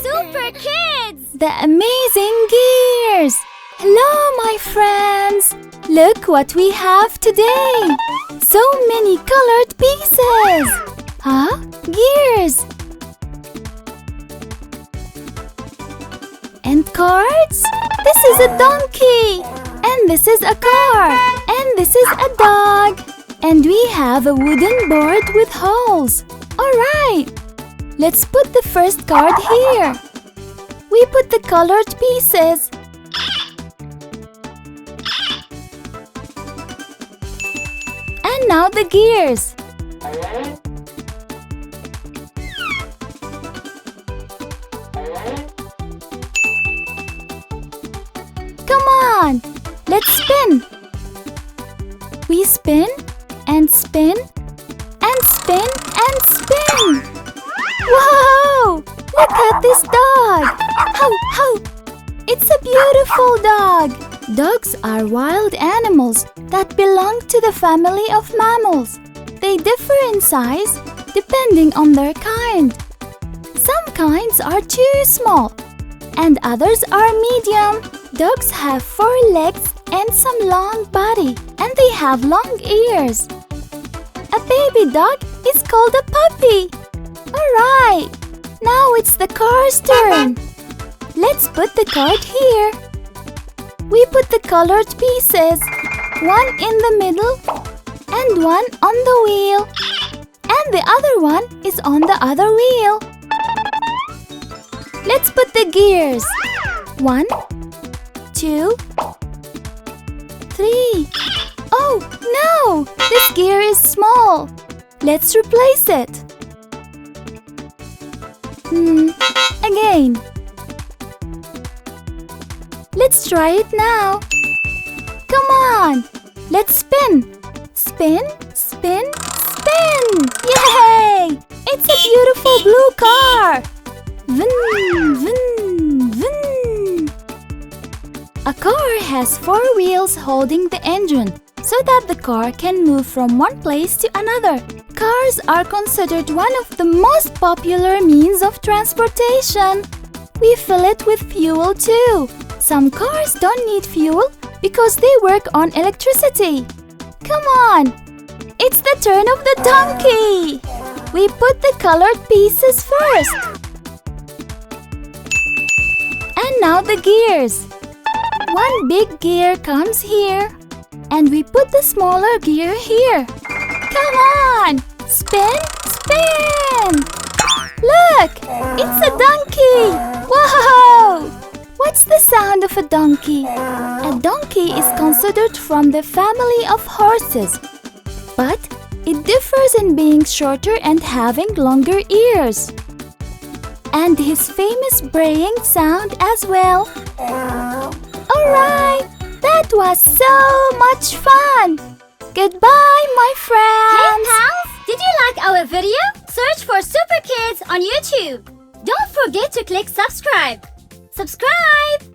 Superkids! The amazing gears! Hello, my friends! Look what we have today! So many colored pieces! Huh? Gears! And cards? This is a donkey! And this is a car! And this is a dog! And we have a wooden board with holes! Alright! Let's put the first card here! We put the colored pieces. And now the gears. Come on, let's spin. We spin and spin and spin and spin. Whoa! Look at this dog. How, how? It's a beautiful dog. Dogs are wild animals that belong to the family of mammals. They differ in size depending on their kind. Some kinds are too small and others are medium. Dogs have 4 legs and some long body, and they have long ears. A baby dog is called a puppy. Alright, now it's the car's turn. Let's put the card here. We put the colored pieces, one in the middle and one on the wheel. And the other one is on the other wheel. Let's put the gears. 1, 2, 3. Oh, no! This gear is small. Let's replace it. Again. Let's try it now. Come on! Let's spin. Spin, spin, spin! Yay! It's a beautiful blue car. Vin, vin, vin. A car has 4 wheels holding the engine so that the car can move from one place to another. Cars are considered one of the most popular means of transportation. We fill it with fuel too. Some cars don't need fuel because they work on electricity. Come on! It's the turn of the donkey! We put the colored pieces first. And now the gears. One big gear comes here. And we put the smaller gear here. Come on! Spin, spin! Look! It's a donkey! Whoa! What's the sound of a donkey? A donkey is considered from the family of horses. But it differs in being shorter and having longer ears. And his famous braying sound as well. Alright! That was so much fun! Goodbye, my friends! Hey pals! Did you like our video? Search for Superkids on YouTube. Don't forget to click subscribe. Subscribe!